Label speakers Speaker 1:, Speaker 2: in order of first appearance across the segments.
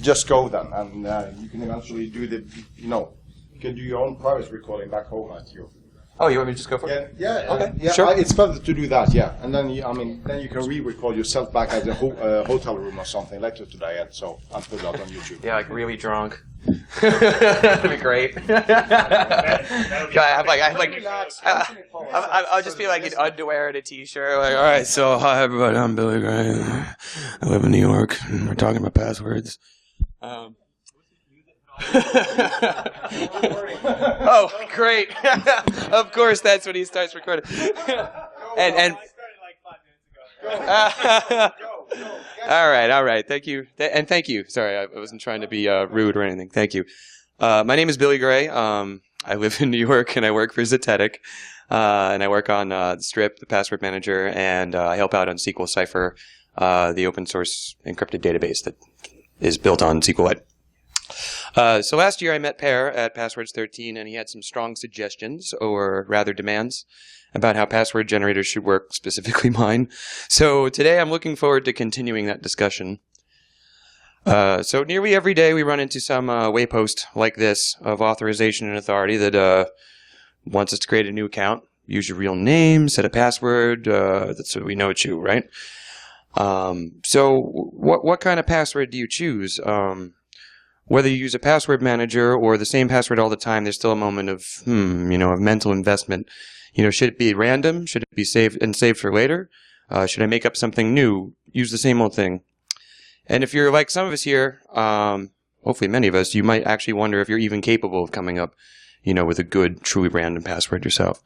Speaker 1: just go then, and you can eventually do you can do your own private recording back home at you.
Speaker 2: Oh, you want me to just go for it?
Speaker 1: Yeah.
Speaker 2: Okay.
Speaker 1: Yeah,
Speaker 2: sure.
Speaker 1: It's better to do that. Yeah, and then then you can re-record yourself back at the hotel room or something later today, and put it out on YouTube.
Speaker 2: Yeah, like really drunk. That'd be great. I'll just be like in underwear and a t-shirt. Like, all right, so hi everybody, I'm Billy Gray. I live in New York, and we're talking about passwords. Oh, great! Of course, that's when he starts recording. and
Speaker 3: I started like 5 minutes ago.
Speaker 2: All right. Thank you, and thank you. Sorry, I wasn't trying to be rude or anything. Thank you. My name is Billy Gray. I live in New York, and I work for Zetetic. And I work on the Strip, the Password Manager, and I help out on SQL Cipher, the open source encrypted database that is built on SQLite. So last year I met Per at Passwords 13, and he had some strong suggestions, or rather demands, about how password generators should work, specifically mine. So today I'm looking forward to continuing that discussion. So nearly every day we run into some waypost like this of authorization and authority that wants us to create a new account, use your real name, set a password, so we know it's you, right? So what kind of password do you choose? Whether you use a password manager or the same password all the time, there's still a moment of, of mental investment. Should it be random? Should it be saved for later? Should I make up something new? Use the same old thing? And if you're like some of us here, hopefully many of us, you might actually wonder if you're even capable of coming up, with a good, truly random password yourself.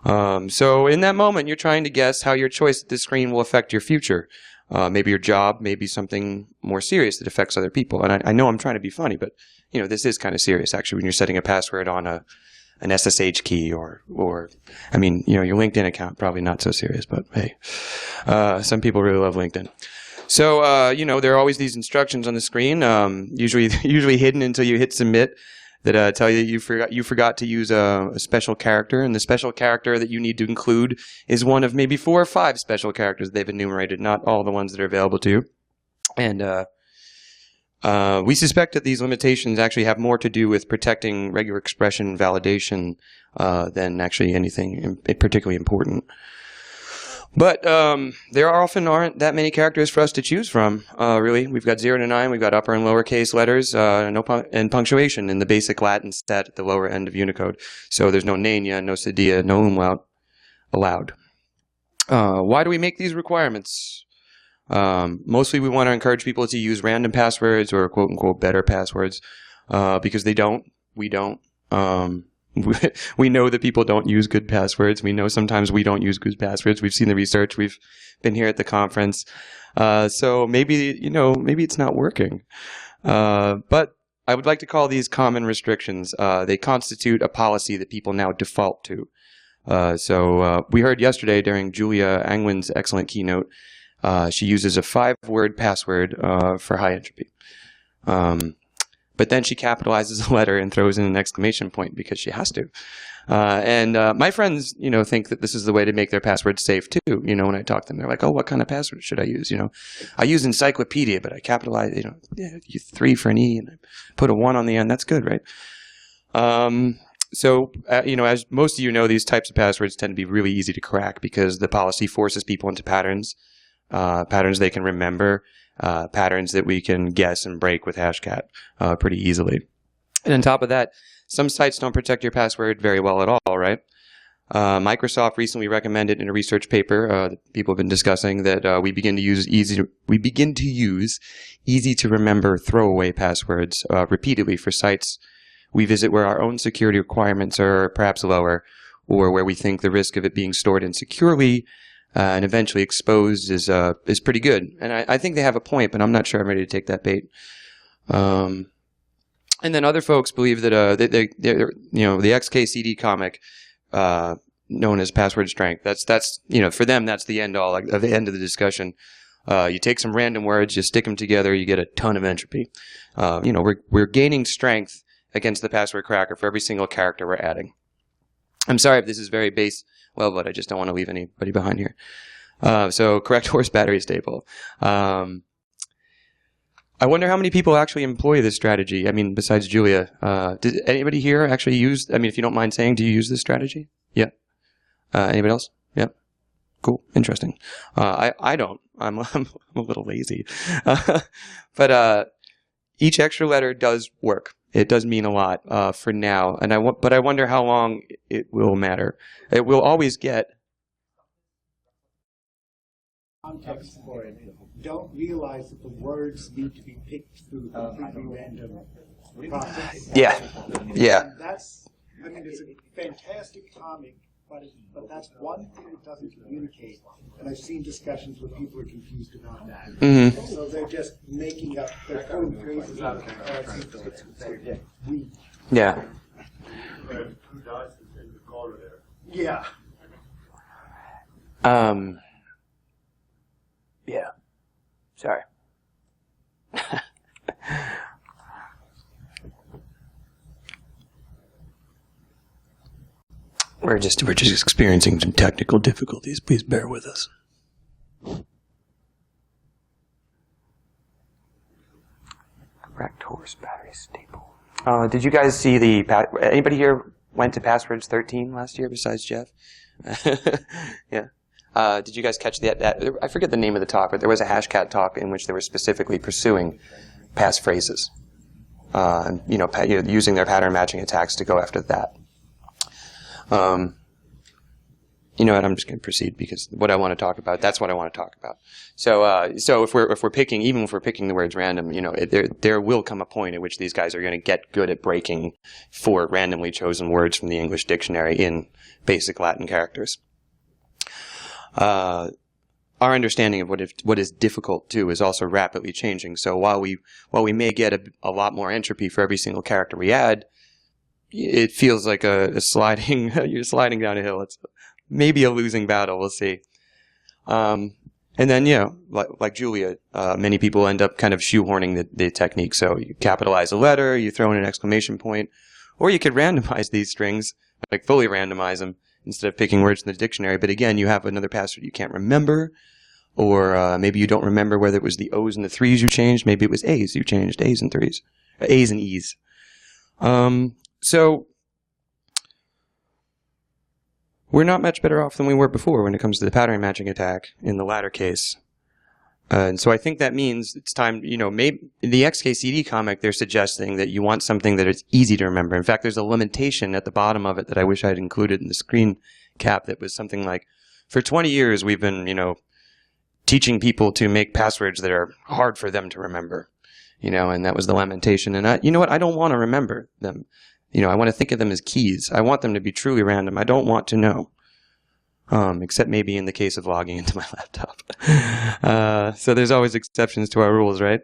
Speaker 2: So in that moment, you're trying to guess how your choice at this screen will affect your future. Maybe your job, maybe something more serious that affects other people. And I know I'm trying to be funny, but, this is kind of serious, actually, when you're setting a password on an SSH key or your LinkedIn account, probably not so serious, but hey, some people really love LinkedIn. So, there are always these instructions on the screen, usually hidden until you hit submit, that tell you you forgot to use a special character, and the special character that you need to include is one of maybe 4 or 5 special characters they've enumerated, not all the ones that are available to you. And we suspect that these limitations actually have more to do with protecting regular expression validation than actually anything particularly important. But there often aren't that many characters for us to choose from, really. We've got 0 to 9, we've got upper and lowercase letters, and punctuation in the basic Latin set at the lower end of Unicode. So there's no nania, no sedia, no umlaut allowed. Why do we make these requirements? Mostly we want to encourage people to use random passwords or quote-unquote better passwords, because we don't. We know that people don't use good passwords. We know sometimes we don't use good passwords. We've seen the research. We've been here at the conference. So maybe it's not working. But I would like to call these common restrictions. They constitute a policy that people now default to. So we heard yesterday during Julia Angwin's excellent keynote, she uses a 5-word password for high entropy. But then she capitalizes a letter and throws in an exclamation point because she has to. And my friends, think that this is the way to make their passwords safe too. When I talk to them, they're like, "Oh, what kind of password should I use?" I use encyclopedia, but I capitalize, 3 for an E and I put a 1 on the end. That's good, right? So, as most of you know, these types of passwords tend to be really easy to crack because the policy forces people into patterns they can remember. Patterns that we can guess and break with Hashcat pretty easily. And on top of that, some sites don't protect your password very well at all, right? Microsoft recently recommended in a research paper that people have been discussing that we begin to use easy to remember throwaway passwords repeatedly for sites we visit where our own security requirements are perhaps lower, or where we think the risk of it being stored insecurely and eventually exposed is pretty good. And I think they have a point, but I'm not sure I'm ready to take that bait. And then other folks believe that the XKCD comic known as Password Strength, that's for them that's the end all of the end of the discussion. You take some random words, you stick them together, you get a ton of entropy. We're gaining strength against the password cracker for every single character we're adding. I'm sorry if this is very base. Well, but I just don't want to leave anybody behind here. So correct horse battery staple. I I wonder how many people actually employ this strategy. I mean, besides Julia, did anybody here actually use? I mean, if you don't mind saying, do you use this strategy? Yeah. Anybody else? Yeah. Cool. Interesting. I don't. I'm a little lazy, but each extra letter does work. It does mean a lot for now, but I wonder how long it will matter. It will always get
Speaker 4: context for it. Don't realize that the words need to be picked through a completely random process.
Speaker 2: Yeah.
Speaker 4: And that's, I mean, it's a fantastic comic, but that's one thing it doesn't communicate. And I've seen discussions where people are confused about that.
Speaker 2: Mm-hmm.
Speaker 4: So they're just making up, they're pulling phrases out of comparison.
Speaker 2: Yeah.
Speaker 5: Two dice in the corner there.
Speaker 4: Yeah.
Speaker 2: Yeah. Sorry. We're just experiencing some technical difficulties. Please bear with us. Correct horse battery staple. Did you guys see anybody here went to Passwords 13 last year besides Jeff? Yeah. Did you guys catch that? I forget the name of the talk, but there was a Hashcat talk in which they were specifically pursuing passphrases. Using their pattern matching attacks to go after that. You know what? I'm just going to proceed because what I want to talk about, that's what I want to talk about. So if we're picking, even if we're picking the words random, there will come a point at which these guys are going to get good at breaking for randomly chosen words from the English dictionary in basic Latin characters. Our understanding of what is difficult too is also rapidly changing. So while we may get a lot more entropy for every single character we add, it feels like a sliding. You're sliding down a hill. It's maybe a losing battle. We'll see. And then like Julia, many people end up kind of shoehorning the technique. So you capitalize a letter, you throw in an exclamation point, or you could randomize these strings, like fully randomize them instead of picking words in the dictionary. But again, you have another password you can't remember, or maybe you don't remember whether it was the O's and the 3's you changed. Maybe it was A's you changed, A's and 3's, A's and E's. So we're not much better off than we were before when it comes to the pattern matching attack in the latter case. And so I think that means it's time, maybe in the XKCD comic, they're suggesting that you want something that is easy to remember. In fact, there's a limitation at the bottom of it that I wish I had included in the screen cap that was something like, for 20 years, we've been, teaching people to make passwords that are hard for them to remember, and that was the lamentation. And I don't want to remember them. I want to think of them as keys. I want them to be truly random. I don't want to know. Except maybe in the case of logging into my laptop. So there's always exceptions to our rules, right?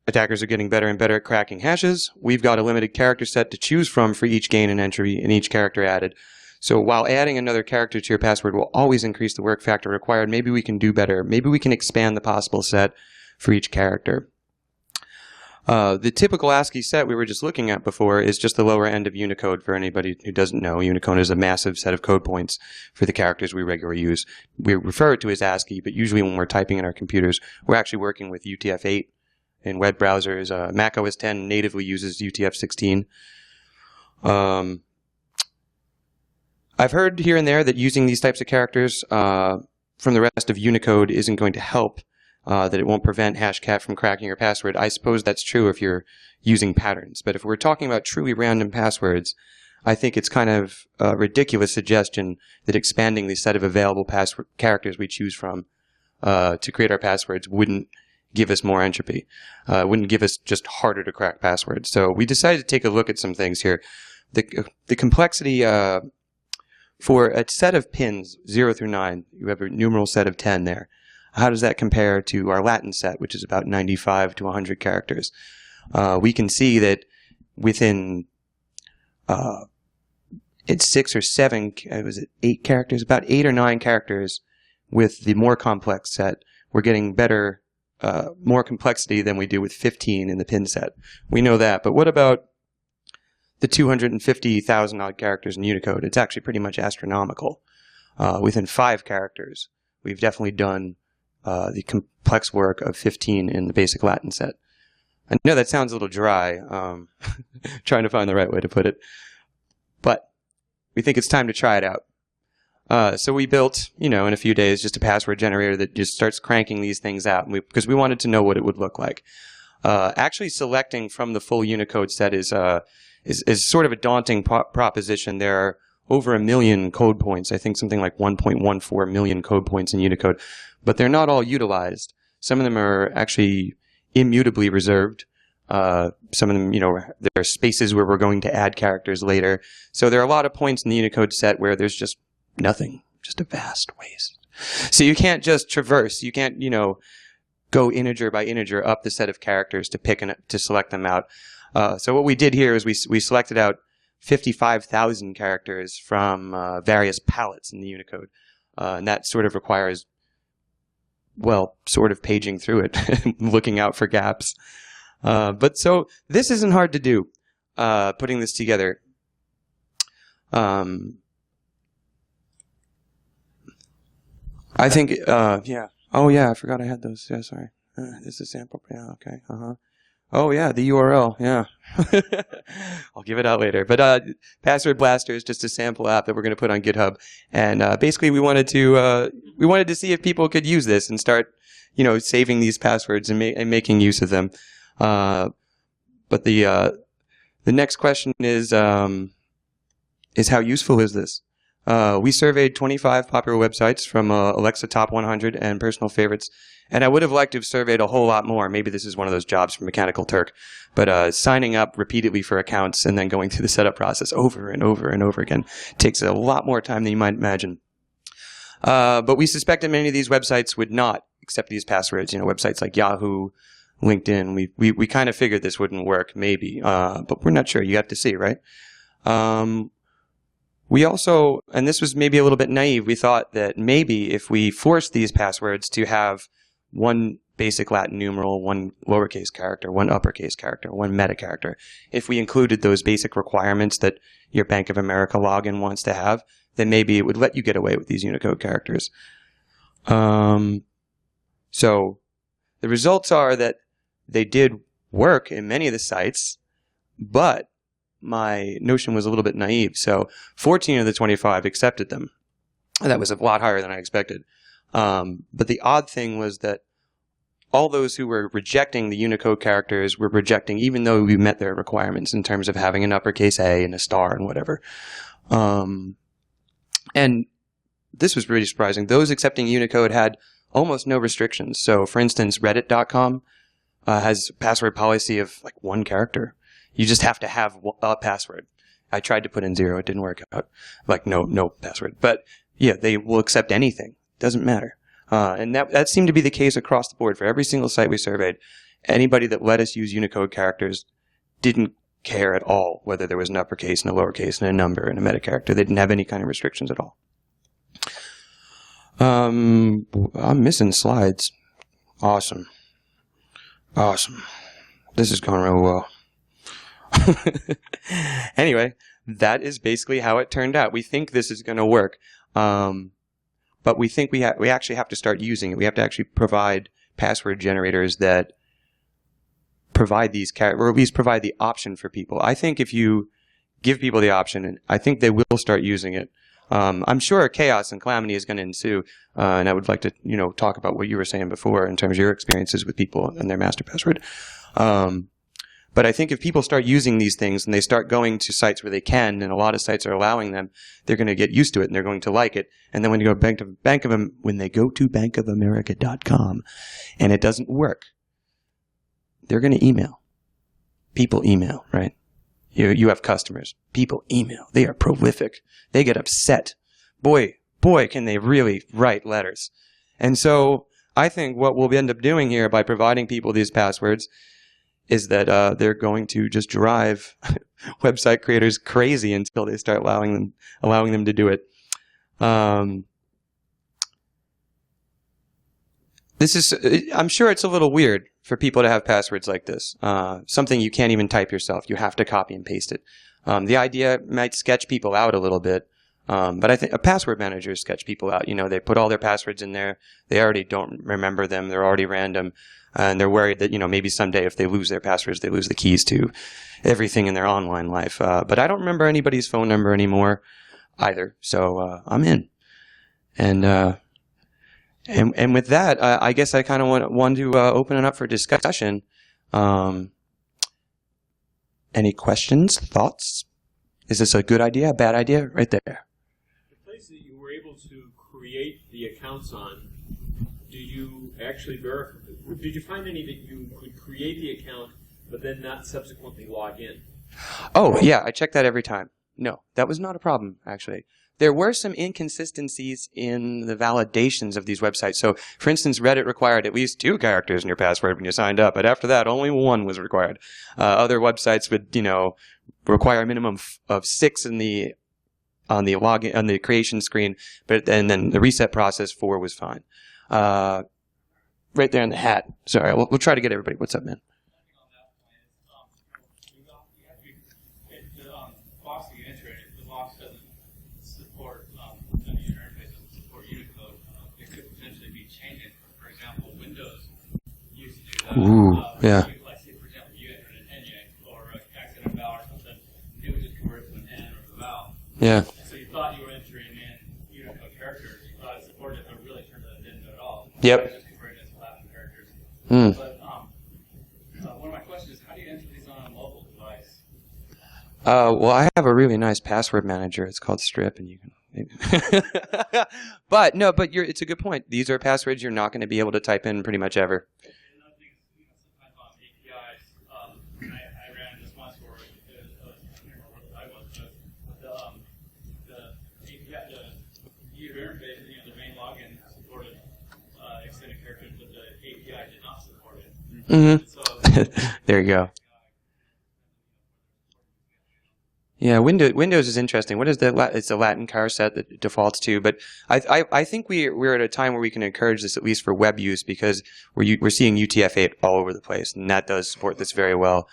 Speaker 2: Attackers are getting better and better at cracking hashes. We've got a limited character set to choose from for each gain and entry and each character added. So while adding another character to your password will always increase the work factor required, maybe we can do better. Maybe we can expand the possible set for each character. The typical ASCII set we were just looking at before is just the lower end of Unicode. For anybody who doesn't know, Unicode is a massive set of code points for the characters we regularly use. We refer to it as ASCII, but usually when we're typing in our computers, we're actually working with UTF-8 in web browsers. Mac OS X natively uses UTF-16. I've heard here and there that using these types of characters from the rest of Unicode isn't going to help. That it won't prevent Hashcat from cracking your password. I suppose that's true if you're using patterns. But if we're talking about truly random passwords, I think it's kind of a ridiculous suggestion that expanding the set of available password characters we choose from to create our passwords wouldn't give us more entropy. Wouldn't give us just harder to crack passwords. So we decided to take a look at some things here. The complexity for a set of pins 0 through 9, you have a numeral set of 10 there. How does that compare to our Latin set, which is about 95 to 100 characters? We can see that within it's 6 or 7, was it 8 characters? About 8 or 9 characters with the more complex set. We're getting better, more complexity than we do with 15 in the pin set. We know that. But what about the 250,000 odd characters in Unicode? It's actually pretty much astronomical. Within 5 characters, we've definitely done the complex work of 15 in the basic Latin set. I know that sounds a little dry, trying to find the right way to put it, but we think it's time to try it out. So we built, in a few days, just a password generator that just starts cranking these things out, because we wanted to know what it would look like. Actually selecting from the full Unicode set is sort of a daunting proposition. There are over 1 million code points. I think something like 1.14 million code points in Unicode, but they're not all utilized. Some of them are actually immutably reserved. Some of them, there are spaces where we're going to add characters later. So there are a lot of points in the Unicode set where there's just nothing, just a vast waste. So you can't just traverse. You can't, go integer by integer up the set of characters to select them out. So what we did here is we selected out 55,000 characters from various palettes in the Unicode. And that sort of requires, sort of paging through it, looking out for gaps. But so this isn't hard to do, putting this together. I think, yeah. Oh, yeah, I forgot I had those. Yeah, sorry. This is a sample. Yeah, okay. Oh, yeah, the URL. Yeah. I'll give it out later. But Password Blaster is just a sample app that we're going to put on GitHub. And basically we wanted to see if people could use this and start, saving these passwords and making use of them. But the next question is how useful is this? We surveyed 25 popular websites from Alexa Top 100 and personal favorites, and I would have liked to have surveyed a whole lot more. Maybe this is one of those jobs for Mechanical Turk, but signing up repeatedly for accounts and then going through the setup process over and over and over again takes a lot more time than you might imagine. But we suspected many of these websites would not accept these passwords. Websites like Yahoo, LinkedIn. We kind of figured this wouldn't work, maybe, but we're not sure. You have to see, right? We also, and this was maybe a little bit naive, we thought that maybe if we forced these passwords to have one basic Latin numeral, one lowercase character, one uppercase character, one meta character, if we included those basic requirements that your Bank of America login wants to have, then maybe it would let you get away with these Unicode characters. So the results are that they did work in many of the sites, but my notion was a little bit naive. So 14 of the 25 accepted them. That was a lot higher than I expected. But the odd thing was that all those who were rejecting the Unicode characters were rejecting, even though we met their requirements in terms of having an uppercase A and a star and whatever. And this was really surprising. Those accepting Unicode had almost no restrictions. So, for instance, Reddit.com has a password policy of like one character. You just have to have a password. I tried to put in 0. It didn't work out. Like, no password. But, yeah, they will accept anything. Doesn't matter. And that seemed to be the case across the board for every single site we surveyed. Anybody that let us use Unicode characters didn't care at all whether there was an uppercase and a lowercase and a number and a meta character. They didn't have any kind of restrictions at all. I'm missing slides. Awesome. This is going real well. Anyway, that is basically how it turned out. We think this is going to work, but we think we actually have to start using it. We have to actually provide password generators that provide these or at least provide the option for people. I think if you give people the option, I think they will start using it. I'm sure chaos and calamity is going to ensue, and I would like to talk about what you were saying before in terms of your experiences with people and their master password. But I think if people start using these things and they start going to sites where they can, and a lot of sites are allowing them, they're going to get used to it and they're going to like it. And then when they go to bankofamerica.com and it doesn't work, they're going to email. People email, right? You have customers. People email. They are prolific. They get upset. Boy, can they really write letters. And so I think what we'll end up doing here by providing people these passwords is that they're going to just drive website creators crazy until they start allowing them to do it. I'm sure it's a little weird for people to have passwords like this. Something you can't even type yourself. You have to copy and paste it. The idea might sketch people out a little bit. But I think a password manager sketch people out. They put all their passwords in there. They already don't remember them. They're already random. And they're worried that, maybe someday if they lose their passwords, they lose the keys to everything in their online life. But I don't remember anybody's phone number anymore either. So I'm in. And with that, I guess I kind of want to open it up for discussion. Any questions, thoughts? Is this a good idea, a bad idea? Right there.
Speaker 6: The place that you were able to create the accounts on, do you actually verify? Did you find any that you could create the account but then not subsequently log in?
Speaker 2: Oh, yeah, I check that every time. No, that was not a problem, actually. There were some inconsistencies in the validations of these websites. So, for instance, Reddit required at least 2 characters in your password when you signed up, but after that, only 1 was required. Other websites would, require a minimum of 6 on the login on the creation screen, and then the reset process 4 was fine. Right there in the hat. Sorry, we'll try to get everybody. What's up, man? Ooh, yeah.
Speaker 3: Let's say, for example, you entered an Enye or an accident vowel or something, it would just convert to an N or a vowel.
Speaker 2: Yeah.
Speaker 3: So you thought you were entering in Unicode characters, you thought it supported it, but really turned out it didn't at all.
Speaker 2: Yep.
Speaker 3: It just converted it to Latin characters. But one of my questions is, how do you enter these on a mobile device?
Speaker 2: Well, I have a really nice password manager. It's called Strip, and you can. but it's a good point. These are passwords you're not going to be able to type in pretty much ever. Mm-hmm. There you go. Yeah, Windows is interesting. What is it's a Latin char set that it defaults to, but I think we're at a time where we can encourage this at least for web use because we're seeing UTF-8 all over the place, and that does support this very well.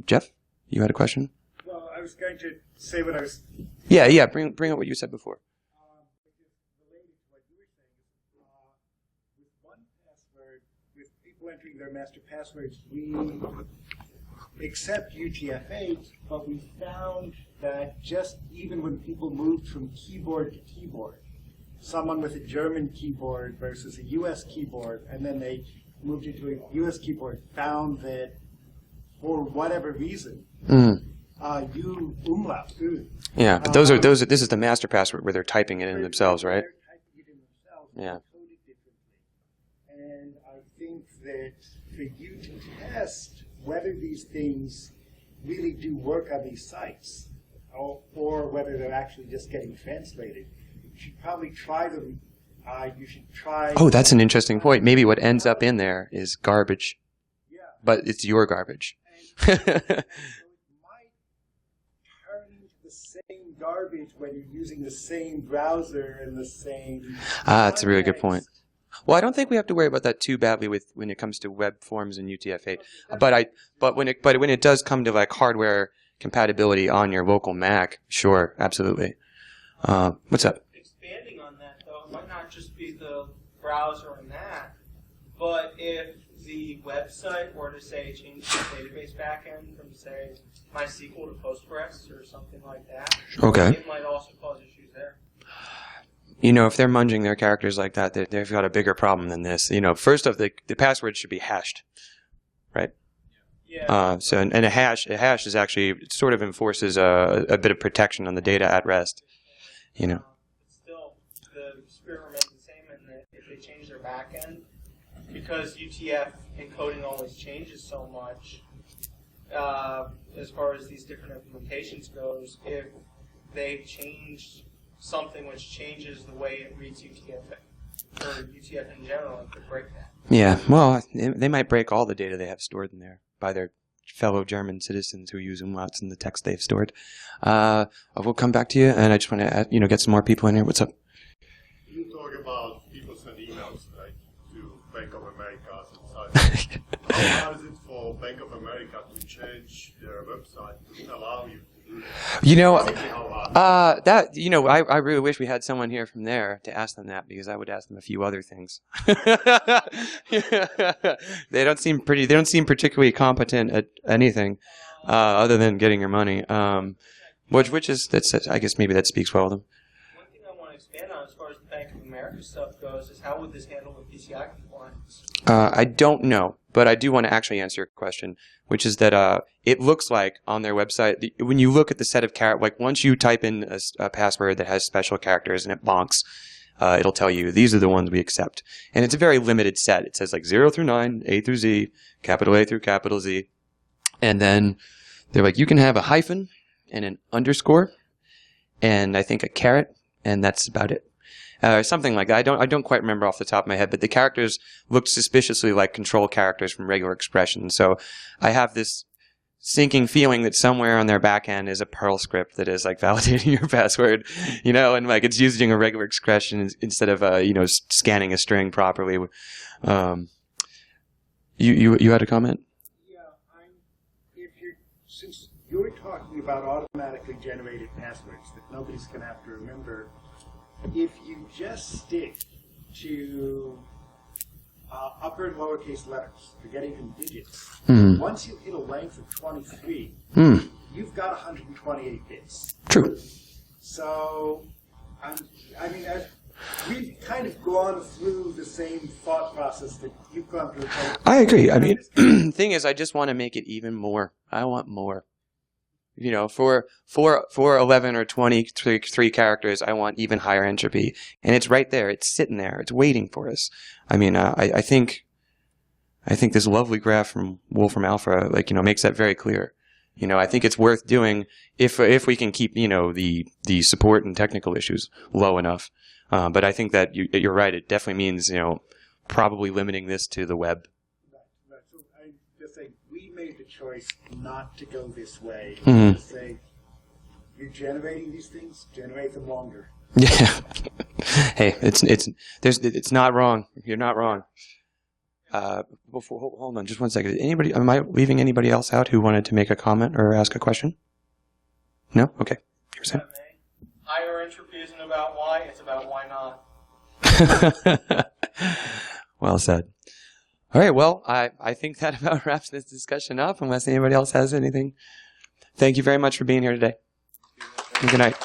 Speaker 2: Jeff, you had a question?
Speaker 4: Well, I was going to say what I was.
Speaker 2: Yeah. Bring up what you said before.
Speaker 4: Related to what you were saying, with one password, with people entering their master passwords, we accept UTF-8, but we found that just even when people moved from keyboard to keyboard, someone with a German keyboard versus a US keyboard, and then they moved into a US keyboard, found that for whatever reason, umlaut.
Speaker 2: Yeah, but this is the master password where they're typing it in themselves, right?
Speaker 4: They're typing it in themselves,
Speaker 2: Yeah.
Speaker 4: coded differently. And I think that for you to test whether these things really do work on these sites, or whether they're actually just getting translated, you should probably try them. You should try.
Speaker 2: Oh, that's an interesting point. Maybe what ends up in there is garbage,
Speaker 4: Yeah.
Speaker 2: but it's your garbage.
Speaker 4: So it might turn into the same garbage when you're using the same browser and the same.
Speaker 2: That's a really good point.
Speaker 4: context.
Speaker 2: Well, I don't think we have to worry about that too badly when it comes to web forms and UTF-8. But when it does come to like hardware compatibility on your local Mac, sure, absolutely. What's up?
Speaker 7: Expanding on that, though, it might not just be the browser and that, but if the website were to, say, change the database backend from, say, MySQL to Postgres or something like that,
Speaker 2: Okay.
Speaker 7: it might also cause issues there.
Speaker 2: If they're munging their characters like that, they've got a bigger problem than this. First off, the password should be hashed, right?
Speaker 7: Yeah.
Speaker 2: And a hash is actually it sort of enforces a bit of protection on the data at rest.
Speaker 7: Still, the spirit remains the same in that if they change their backend, because UTF encoding always changes so much, as far as these different implementations goes, if they change something which changes the way it reads UTF, or UTF in general, it could break that.
Speaker 2: Yeah, well, they might break all the data they have stored in there by their fellow German citizens who use umlauts in the text they've stored. We'll come back to you, and I just want to get some more people in here. What's up?
Speaker 5: You talk about people send emails, right, to Bank of America and such. How hard is it for Bank of America to change their website to allow you to do
Speaker 2: You know,
Speaker 5: Basically, how hard?
Speaker 2: that I really wish we had someone here from there to ask them that, because I would ask them a few other things. They don't seem particularly competent at anything other than getting your money. Which is I guess maybe that speaks well of them.
Speaker 7: One thing I want to expand on as far as the Bank of America stuff goes is how would this handle with PCI compliance?
Speaker 2: I don't know, but I do want to actually answer your question, which is that it looks like on their website, when you look at the set of characters, like once you type in a password that has special characters and it bonks, it'll tell you these are the ones we accept. And it's a very limited set. It says like 0 through 9, A through Z, capital A through capital Z. And then they're like, you can have a hyphen and an underscore and I think a caret, and that's about it. Something like that. I don't quite remember off the top of my head, but the characters looked suspiciously like control characters from regular expression. So I have this sinking feeling that somewhere on their back end is a Perl script that is like validating your password, and like it's using a regular expression instead of scanning a string properly. You had a comment?
Speaker 4: Since you're talking about automatically generated passwords that nobody's going to have to remember, if you just stick to upper and lowercase letters, forgetting even digits, once you hit a length of 23, you've got 128 bits.
Speaker 2: True.
Speaker 4: So, we've kind of gone through the same thought process that you've gone through.
Speaker 2: I agree. I mean, the thing is, I just want to make it even more. I want more. For 11 or 23 characters, I want even higher entropy. And it's right there. It's sitting there. It's waiting for us. I mean, I think this lovely graph from Wolfram Alpha, makes that very clear. I think it's worth doing if we can keep, the support and technical issues low enough. But I think that you're right. It definitely means, probably limiting this to the web.
Speaker 4: Right. So I just say we made the choice not to go this way.
Speaker 2: Mm-hmm.
Speaker 4: Just say you're generating these things, generate them longer.
Speaker 2: Yeah. Hey, it's not wrong. You're not wrong. Hold on, just 1 second. Am I leaving anybody else out who wanted to make a comment or ask a question? No? Okay. You were saying?
Speaker 7: Higher entropy isn't about why, it's about why not.
Speaker 2: Well said. All right, well, I think that about wraps this discussion up, unless anybody else has anything. Thank you very much for being here today. Good night.